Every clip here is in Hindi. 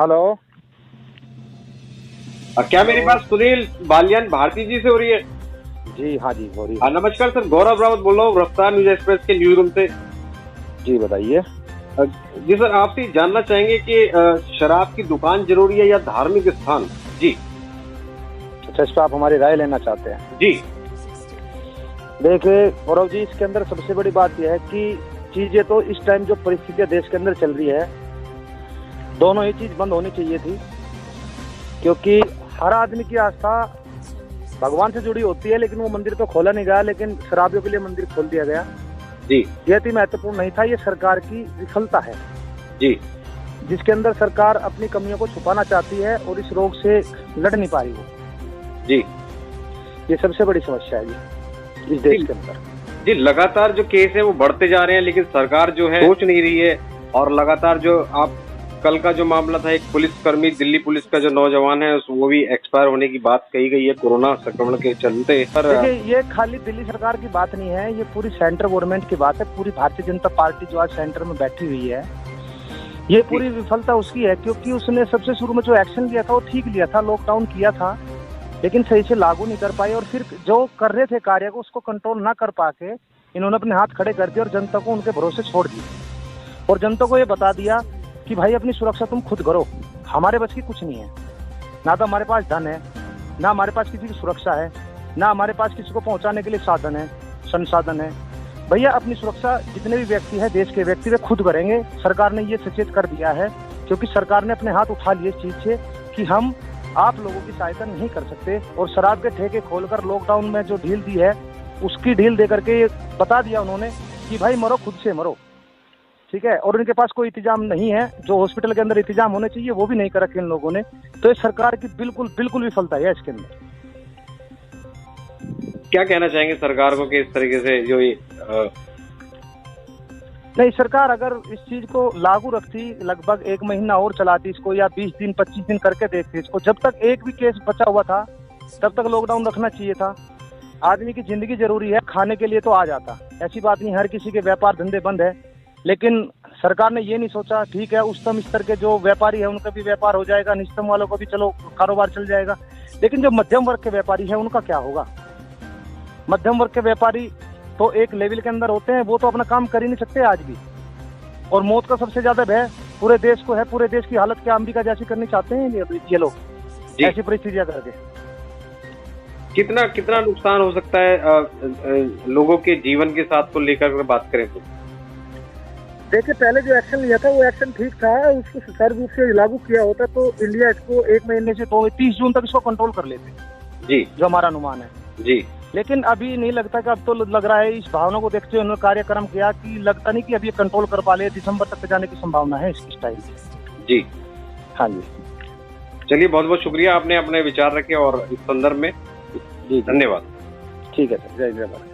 हेलो। क्या मेरी बात सुनील बालियान भारती जी से हो रही है? जी हाँ जी, हो रही है। नमस्कार सर, गौरव रावत बोल रहा हूँ रफ्तार न्यूज एक्सप्रेस के न्यूज रूम से। जी बताइए। जी सर, आपसे जानना चाहेंगे कि शराब की दुकान जरूरी है या धार्मिक स्थान? जी अच्छा, इस पर आप हमारी राय लेना चाहते हैं? जी। देखिए गौरव जी, इसके अंदर सबसे बड़ी बात यह है कि चीजें तो इस टाइम जो परिस्थितियां देश के अंदर चल रही है, दोनों ही चीज बंद होनी चाहिए थी। क्योंकि हर आदमी की आस्था भगवान से जुड़ी होती है, लेकिन वो मंदिर तो खोला नहीं गया, लेकिन शराबियों के लिए मंदिर खोल दिया गया। जी, यह भी महत्वपूर्ण नहीं था। ये सरकार की विफलता है जी, जिसके अंदर सरकार अपनी कमियों को छुपाना चाहती है और इस रोग से लड़ नहीं पा रही वो। जी, ये सबसे बड़ी समस्या है जी इस देश के अंदर। जी, लगातार जो केस है वो बढ़ते जा रहे हैं, लेकिन सरकार जो है सोच नहीं रही है। और लगातार जो आप कल का जो मामला था, एक पुलिसकर्मी, दिल्ली पुलिस का जो नौजवान है, वो भी एक्सपायर होने की बात कही गई है कोरोना संक्रमण के चलते। देखिए, ये खाली दिल्ली सरकार की बात नहीं है, ये पूरी सेंट्रल गवर्नमेंट की बात है। पूरी भारतीय जनता पार्टी जो आज सेंटर में बैठी हुई है, ये पूरी विफलता उसकी है। क्योंकि उसने सबसे शुरू में जो एक्शन लिया था वो ठीक लिया था, लॉकडाउन किया था, लेकिन सही से लागू नहीं कर पाए। और फिर जो कर रहे थे कार्य को, उसको कंट्रोल ना कर पाके इन्होंने अपने हाथ खड़े कर दिए और जनता को उनके भरोसे छोड़ दिया। और जनता को ये बता दिया कि भाई अपनी सुरक्षा तुम खुद करो, हमारे बस की कुछ नहीं है। ना तो हमारे पास धन है, ना हमारे पास किसी की सुरक्षा है, ना हमारे पास किसी को पहुंचाने के लिए साधन है, संसाधन है। भैया अपनी सुरक्षा जितने भी व्यक्ति है, देश के व्यक्ति, वे खुद करेंगे। सरकार ने ये सचेत कर दिया है, क्योंकि सरकार ने अपने हाथ उठा लिए इस चीज से कि हम आप लोगों की सहायता नहीं कर सकते। और शराब के ठेके खोलकर लॉकडाउन में जो ढील दी है, उसकी ढील दे करके ये बता दिया उन्होंने कि भाई मरो, खुद से मरो, ठीक है। और उनके पास कोई इंतजाम नहीं है, जो हॉस्पिटल के अंदर इंतजाम होने चाहिए वो भी नहीं कर रखे इन लोगों ने। तो ये सरकार की बिल्कुल विफलता है इसके अंदर। क्या कहना चाहेंगे सरकार को कि इस तरीके से जो ये नहीं, सरकार अगर इस चीज को लागू रखती, लगभग 1 महीना और चलाती इसको, या 20 दिन 25 दिन करके देखती इसको, जब तक एक भी केस बचा हुआ था तब तक लॉकडाउन रखना चाहिए था। आदमी की जिंदगी जरूरी है, खाने के लिए तो आ जाता, ऐसी बात नहीं। हर किसी के व्यापार धंधे बंद है, लेकिन सरकार ने ये नहीं सोचा, ठीक है उच्चतम स्तर के जो व्यापारी है उनका भी व्यापार हो जाएगा, निचतम वालों को भी चलो कारोबार चल जाएगा, लेकिन जो मध्यम वर्ग के व्यापारी है उनका क्या होगा? मध्यम वर्ग के व्यापारी तो एक लेवल के अंदर होते हैं, वो तो अपना काम कर ही नहीं सकते आज भी। और मौत का सबसे ज्यादा भय पूरे देश को है। पूरे देश की हालत क्या अमेरिका जैसी करनी चाहते हैं ये लोग, ऐसी परिस्थितियां करके। कितना कितना नुकसान हो सकता है लोगों के जीवन के साथ को लेकर बात करें तो? देखिए, पहले जो एक्शन लिया था वो एक्शन ठीक था, उसको सुचारू रूप से लागू किया होता तो इंडिया इसको 1 महीने से तो 30 जून तक इसको कंट्रोल कर लेते जी, जो हमारा अनुमान है जी। लेकिन अभी नहीं लगता कि अब तो लग रहा है, इस भावना को देखते हुए उन्होंने कार्यक्रम किया कि लगता नहीं कि अभी ये कंट्रोल कर पा ले। दिसंबर तक जाने की संभावना है इस टाइम जी। हाँ जी, चलिए, बहुत बहुत शुक्रिया, आपने अपने विचार रखे और इस संदर्भ में जी धन्यवाद। ठीक है सर, जय भारत।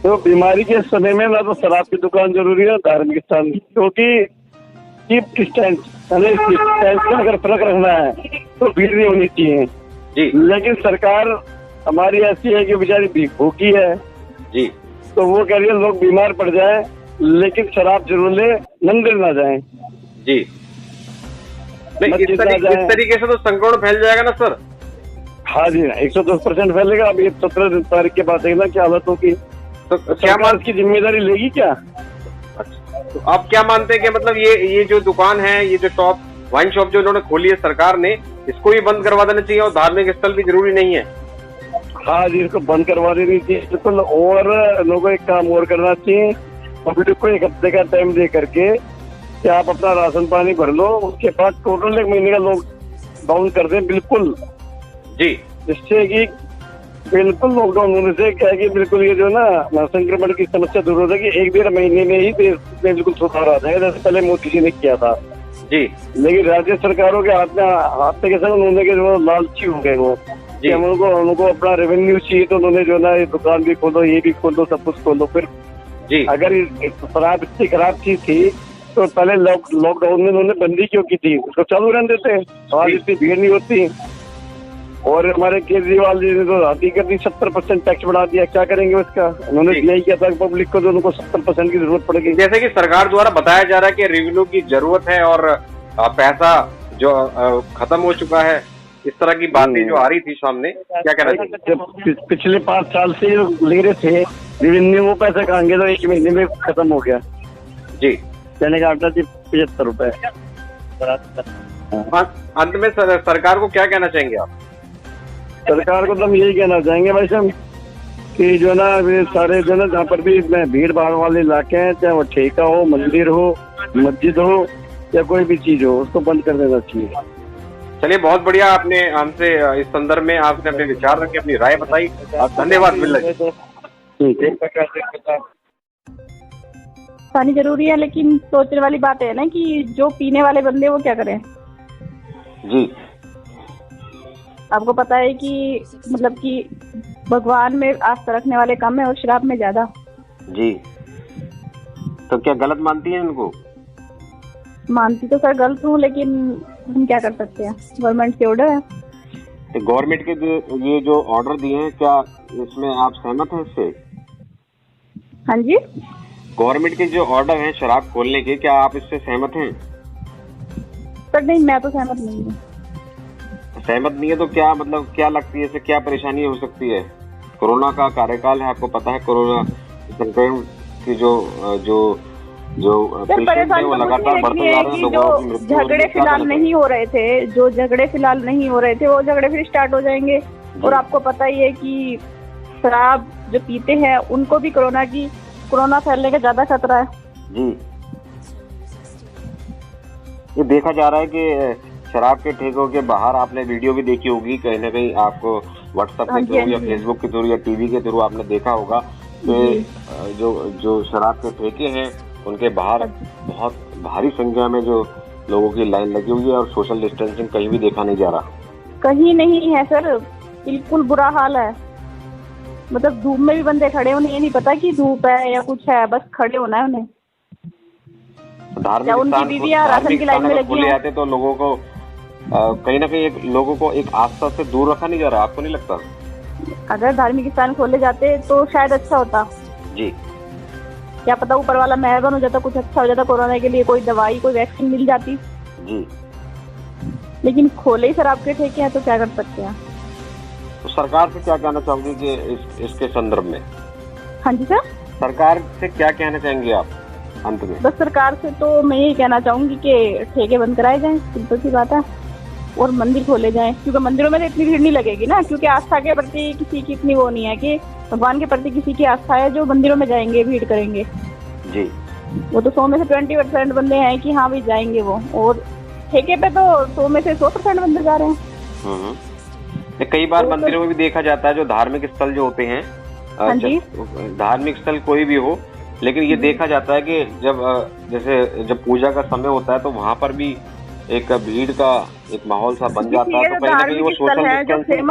तो बीमारी के समय में ना तो शराब की दुकान जरूरी है, धार्मिक स्थान, क्योंकि कीप डिस्टेंस, अगर फर्क रखना है तो भीड़ नहीं होनी चाहिए जी। लेकिन सरकार हमारी ऐसी है कि बेचारी भूखी है जी, तो वो कह रही है लोग बीमार पड़ जाए लेकिन शराब जरूर ले, मंदिर ना जाए जी। नहीं, इस तरीके से तो संक्रमण फैल जाएगा ना सर? हाँ जी, 110% फैलेगा। अब ये 17 तारीख के बाद देखना क्या हालत होगी, तो क्या की जिम्मेदारी लेगी क्या? अच्छा, तो आप क्या मानते हैं कि मतलब ये जो दुकान है, ये जो शॉप, वाइन शॉप जो इन्होंने खोली है सरकार ने, इसको भी बंद करवा देना चाहिए और धार्मिक स्थल भी जरूरी नहीं है? हाँ जी, इसको बंद करवा देनी चाहिए बिल्कुल। और लोगों को एक काम और करना चाहिए, पब्लिक को 1 हफ्ते का टाइम दे करके कि आप अपना राशन पानी भर लो, उसके बाद टोटल 1 महीने का लॉकडाउन कर दें बिल्कुल जी, जिससे कि बिल्कुल लॉकडाउन होने से क्या है कि बिल्कुल ये जो ना संक्रमण की समस्या दूर हो जाएगी। 1-1.5 महीने में ही देश में बिल्कुल सुधार आ जाएगा, जैसे पहले मोदी जी ने किया था जी। लेकिन राज्य सरकारों के हाथ के साथ उन्होंने के जो लालची हो गए वो, कि उनको अपना रेवेन्यू चाहिए, तो उन्होंने जो ना ये दुकान भी खोलो, ये भी खोलो, सब कुछ खोलो। फिर जी, अगर शराब इतनी खराब चीज थी तो पहले लॉकडाउन में उन्होंने बंदी क्यों की थी? उसको चालू रहने देते, आज इतनी भीड़ नहीं होती। और हमारे केजरीवाल जी ने तो हकीकत ही 70% टैक्स बढ़ा दिया। क्या करेंगे उसका? उन्होंने नहीं किया था पब्लिक को, तो उनको 70% की जरूरत पड़ गई। जैसे कि सरकार द्वारा बताया जा रहा है कि रेवेन्यू की जरूरत है और पैसा जो खत्म हो चुका है, इस तरह की बातें जो आ रही थी सामने, क्या कहना चाहिए? जब पिछले 5 साल से ले रहे थे रेवेन्यू, वो पैसा कहांगे तो 1 महीने में खत्म हो गया जी। चने का आटा 75 रुपए। अंत में सरकार को क्या कहना चाहेंगे आप? सरकार को तो हम यही कहना चाहेंगे भाई साहब कि जो ना सारे जो ना जहाँ पर भी भीड़ भाड़ वाले इलाके हैं, चाहे वो ठेका हो, मंदिर हो, मस्जिद हो या कोई भी चीज हो, उसको बंद कर देना चाहिए। चलिए, बहुत बढ़िया, आपने हमसे इस संदर्भ में आपने अपने विचार रखे, अपनी राय बताई। धन्यवाद बिल्ला। पानी जरूरी है, लेकिन सोचने वाली बात है ना कि जो पीने वाले बंदे वो क्या करें। जी, आपको पता है कि मतलब कि भगवान में आस्था रखने वाले कम है और शराब में ज्यादा। जी, तो क्या गलत मानती हैं इनको? मानती तो सर गलत हूँ, लेकिन हम क्या कर सकते हैं, गवर्नमेंट के ऑर्डर है। तो गवर्नमेंट के ये जो ऑर्डर दिए हैं, क्या इसमें आप सहमत हैं इससे? हाँ जी, गवर्नमेंट के जो ऑर्डर हैं शराब खोलने के, क्या आप इससे सहमत हैं? सर नहीं, मैं तो सहमत नहीं हूँ। सहमत नहीं है तो क्या मतलब, क्या लगती है इससे क्या परेशानी हो सकती है? कोरोना का कार्यकाल है, आपको पता है, कोरोना संक्रमण की जो परेशानी वो लगातार बढ़ते जा रहे हैं। जो झगड़े फिलहाल नहीं हो रहे थे, वो झगड़े फिर स्टार्ट हो जाएंगे। और आपको पता ही है कि शराब जो पीते हैं उनको भी कोरोना फैलने का ज्यादा खतरा है। जी, ये देखा जा रहा है कि शराब के ठेकों के बाहर, आपने वीडियो भी देखी होगी कहीं ना कहीं, आपको व्हाट्सएप के थ्रू या फेसबुक के थ्रू या टीवी के थ्रू आपने देखा होगा कि जो शराब के ठेके हैं उनके बाहर बहुत भारी संख्या में जो लोगों की लाइन लगी हुई है और सोशल डिस्टेंसिंग कहीं भी देखा नहीं जा रहा। कहीं नहीं है सर, बिल्कुल बुरा हाल है। मतलब धूप में भी बंदे खड़े होने, ये नहीं पता कि धूप है या कुछ है, बस खड़े होना है उन्हें। धार्मिक स्थान खुले आते तो लोगों को कहीं ना कहीं लोगों को एक आस्था से दूर रखा नहीं जा रहा, आपको नहीं लगता? अगर धार्मिक स्थान खोले जाते तो शायद अच्छा होता। जी, क्या पता ऊपर वाला मेहरबान हो जाता, कुछ अच्छा हो जाता, कोरोना के लिए कोई दवाई, कोई वैक्सीन मिल जाती। जी, लेकिन खोले ही शराब के ठेके हैं तो क्या कर सकते हैं। तो सरकार से क्या कहना चाहोगे कि इसके संदर्भ में? हाँ जी सर, सरकार से क्या कहना चाहेंगे आप अंत में? बस सरकार से तो मैं यही कहना चाहूंगी कि ठेके बंद कराए जाएं, सिंपल सी बात है, और मंदिर खोले जाएं। क्योंकि मंदिरों में तो इतनी भीड़ नहीं लगेगी ना, क्योंकि आस्था के प्रति किसी की इतनी वो नहीं है कि भगवान के प्रति किसी की आस्था है जो मंदिरों में जाएंगे, भीड़ करेंगे। जी, वो तो 100 में से 20% बंदे हैं कि हाँ भाई जाएंगे वो, और ठेके पे तो 100 में से 100% बंदे जा रहे हैं। कई बार मंदिरों में भी देखा जाता है, जो धार्मिक स्थल जो होते हैं, धार्मिक स्थल कोई भी हो, लेकिन ये देखा जाता है कि जब पूजा का समय होता है तो वहाँ पर भी एक भीड़ का एक माहौल सा बन जाता है। तो कहीं ना कहीं वो सोशल डिस्टेंसिंग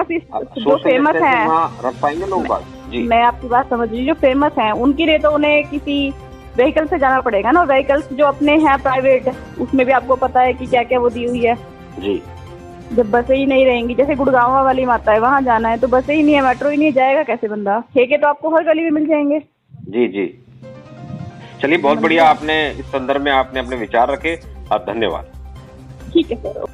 जो फेमस है वहाँ रख पाएंगे लोग बात। जी, मैं आपकी बात समझ रही हूँ। जो फेमस है उनके लिए तो उन्हें किसी व्हीकल से जाना पड़ेगा ना, व्हीकल्स जो अपने हैं प्राइवेट, उसमें भी आपको पता है कि क्या क्या वो दी हुई है। जी, जब बसें ही नहीं रहेंगी, जैसे गुड़गांव वाली माता है, वहाँ जाना है तो बसें ही नहीं है, मेट्रो ही नहीं, जाएगा कैसे बंदा? ठेके तो आपको हर गली में मिल जाएंगे। जी जी, चलिए, बहुत बढ़िया, आपने इस संदर्भ में आपने अपने विचार रखे और धन्यवाद। ठीक है सर।